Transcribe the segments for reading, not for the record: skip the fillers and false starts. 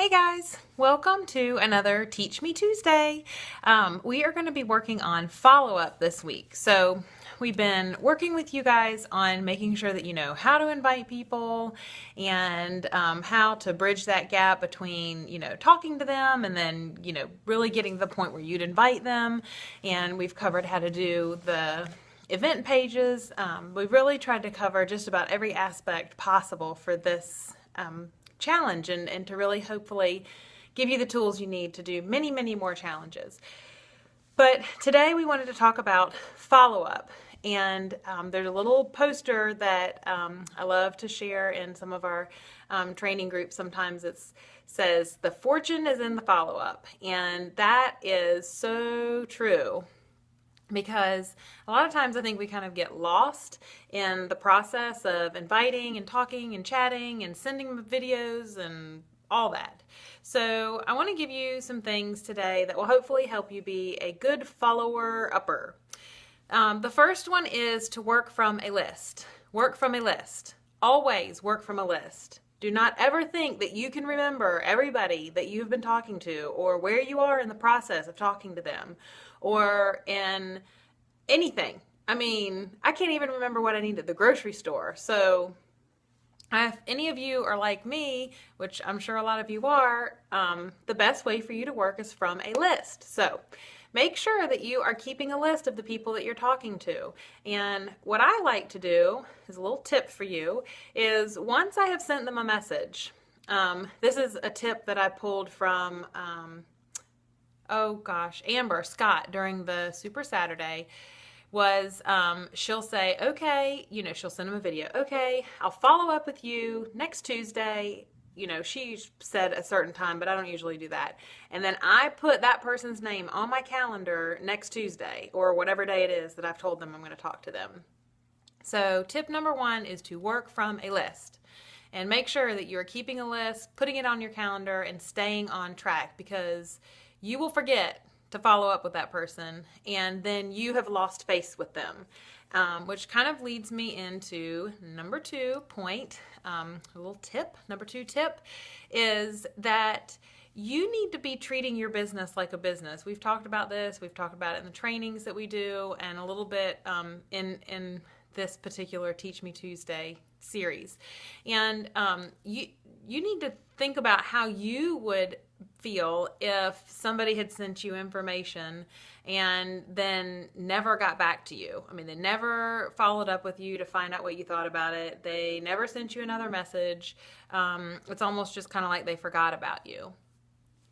Hey guys, welcome to another Teach Me Tuesday. We are going to be working on follow-up this week. So we've been working with you guys on making sure that you know how to invite people and how to bridge that gap between, talking to them and then, really getting to the point where you'd invite them. And we've covered how to do the event pages. We've really tried to cover just about every aspect possible for this challenge and to really hopefully give you the tools you need to do many, many more challenges. But today we wanted to talk about follow-up. And there's a little poster that I love to share in some of our training groups. Sometimes it says, "The fortune is in the follow-up." And that is so true. Because a lot of times I think we kind of get lost in the process of inviting and talking and chatting and sending videos and all that. So I want to give you some things today that will hopefully help you be a good follower-upper. The first one is to work from a list. Work from a list. Always work from a list. Do not ever think that you can remember everybody that you've been talking to or where you are in the process of talking to them or in anything. I mean, I can't even remember what I need at the grocery store. So if any of you are like me, which I'm sure a lot of you are, the best way for you to work is from a list. So make sure that you are keeping a list of the people that you're talking to. And what I like to do, is a little tip for you, is once I have sent them a message, this is a tip that I pulled from, Amber Scott during the Super Saturday, was she'll say, okay, she'll send them a video. Okay, I'll follow up with you next Tuesday. She said a certain time, but I don't usually do that. And then I put that person's name on my calendar next Tuesday or whatever day it is that I've told them I'm going to talk to them. So tip number one is to work from a list and make sure that you're keeping a list, putting it on your calendar and staying on track, because you will forget to follow up with that person and then you have lost face with them. Which kind of leads me into number 2 point, a little tip. Number 2 tip is that you need to be treating your business like a business. We've talked about this. We've talked about it in the trainings that we do and a little bit in this particular Teach Me Tuesday series. And you need to think about how you would feel if somebody had sent you information and then never got back to you. I mean, they never followed up with you to find out what you thought about it. They never sent you another message. It's almost just kind of like they forgot about you.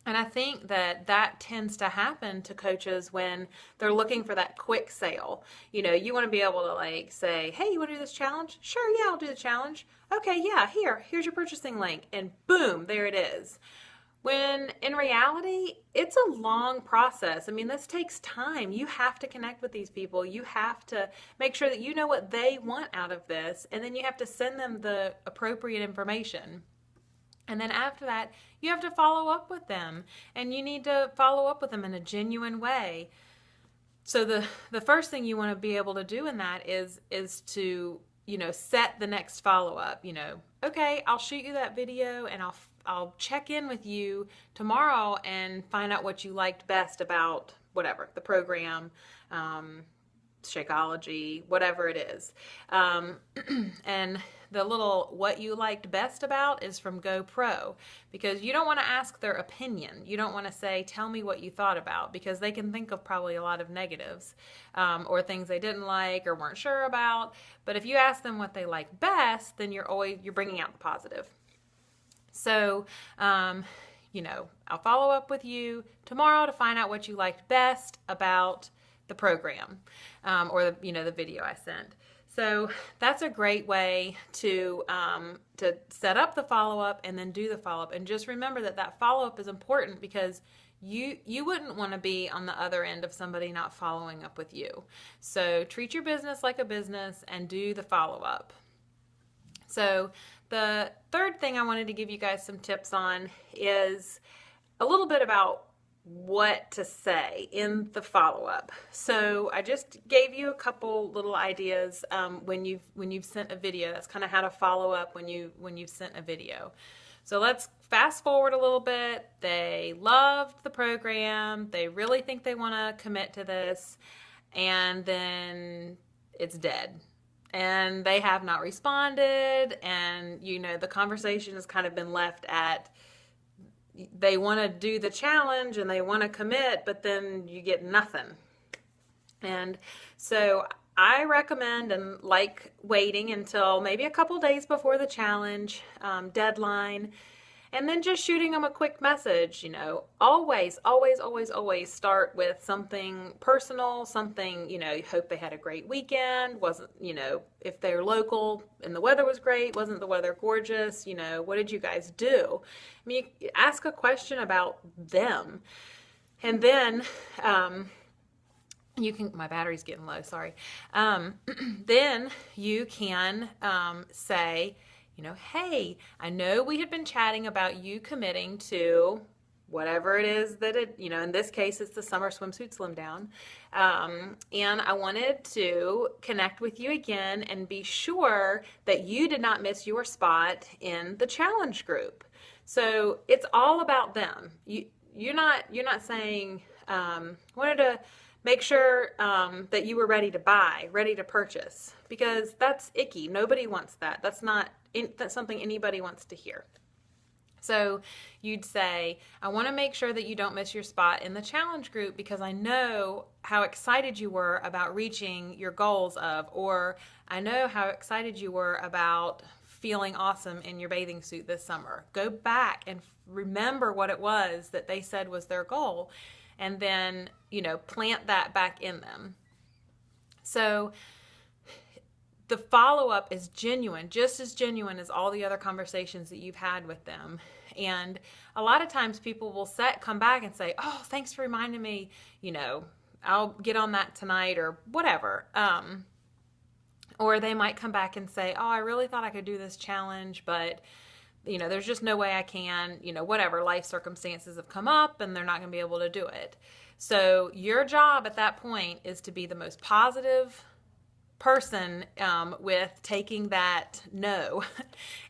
And I think that tends to happen to coaches when they're looking for that quick sale. You want to be able to say, hey, you want to do this challenge? Sure, yeah, I'll do the challenge. Okay, yeah, here's your purchasing link. And boom, there it is. When in reality, it's a long process. I mean, this takes time. You have to connect with these people. You have to make sure that you know what they want out of this. And then you have to send them the appropriate information. And then after that, you have to follow up with them. And you need to follow up with them in a genuine way. So the first thing you want to be able to do in that is to, set the next follow-up. Okay, I'll shoot you that video and I'll check in with you tomorrow and find out what you liked best about whatever, the program, Shakeology, whatever it is. And the little what you liked best about is from GoPro, because you don't want to ask their opinion. You don't want to say, tell me what you thought about, because they can think of probably a lot of negatives or things they didn't like or weren't sure about. But if you ask them what they like best, then you're bringing out the positive. So, I'll follow up with you tomorrow to find out what you liked best about the program or the video I sent. So that's a great way to set up the follow-up and then do the follow-up. And just remember that follow-up is important, because you wouldn't want to be on the other end of somebody not following up with you. So treat your business like a business and do the follow-up. So the third thing I wanted to give you guys some tips on is a little bit about what to say in the follow-up. So I just gave you a couple little ideas when you've sent a video. That's kind of how to follow up when you've sent a video. So let's fast forward a little bit. They loved the program. They really think they want to commit to this. And then it's dead. And they have not responded. And, the conversation has kind of been left at they want to do the challenge and they want to commit, but then you get nothing. And so I recommend and like waiting until maybe a couple days before the challenge deadline, and then just shooting them a quick message. Always, always, always, always start with something personal, something, you hope they had a great weekend. Wasn't, if they're local and the weather was great, wasn't the weather gorgeous? What did you guys do? I mean, you ask a question about them. And then, my battery's getting low, sorry. Then you can say, hey, I know we had been chatting about you committing to whatever it is that in this case, it's the summer swimsuit slim down. And I wanted to connect with you again and be sure that you did not miss your spot in the challenge group. So it's all about them. You're not saying, wanted to make sure that you were ready to buy, ready to purchase, because that's icky. Nobody wants that. That's something anybody wants to hear. So you'd say, I want to make sure that you don't miss your spot in the challenge group because I know how excited you were about reaching your goals or I know how excited you were about feeling awesome in your bathing suit this summer. Go back and remember what it was that they said was their goal, and then, plant that back in them. So the follow-up is genuine, just as genuine as all the other conversations that you've had with them. And a lot of times people will come back and say, oh, thanks for reminding me, I'll get on that tonight or whatever. Or they might come back and say, oh, I really thought I could do this challenge, but there's just no way I can, whatever, life circumstances have come up and they're not going to be able to do it. So your job at that point is to be the most positive person with taking that no.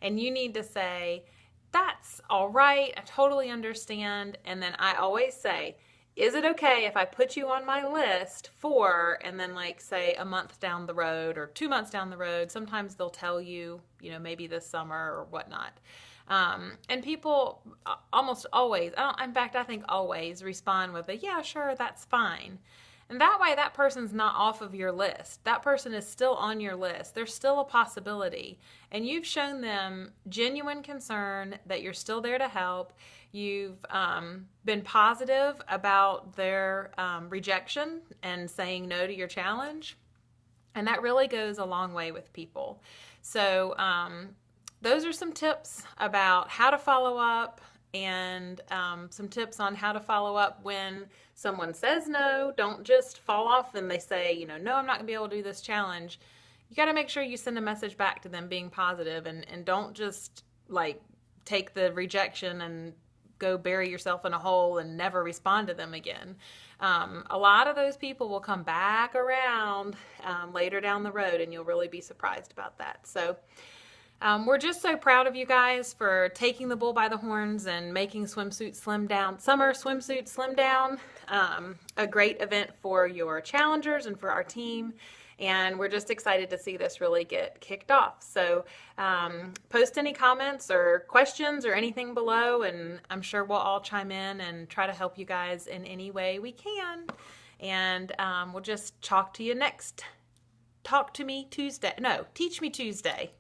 And you need to say, that's all right, I totally understand. And then I always say, is it okay if I put you on my list for, and then say a month down the road or 2 months down the road, sometimes they'll tell you, maybe this summer or whatnot. And people almost always, in fact, I think always respond with a, yeah, sure, that's fine. And that way that person's not off of your list. That person is still on your list. There's still a possibility. And you've shown them genuine concern that you're still there to help. You've been positive about their rejection and saying no to your challenge. And that really goes a long way with people. So those are some tips about how to follow up, and some tips on how to follow up when someone says no. Don't just fall off and they say, no, I'm not going to be able to do this challenge. You got to make sure you send a message back to them being positive, and don't just take the rejection and go bury yourself in a hole and never respond to them again. A lot of those people will come back around later down the road, and you'll really be surprised about that. So we're just so proud of you guys for taking the bull by the horns and making Summer Swimsuit Slim Down a great event for your challengers and for our team. And we're just excited to see this really get kicked off. So post any comments or questions or anything below, and I'm sure we'll all chime in and try to help you guys in any way we can. And we'll just talk to you next. Teach Me Tuesday.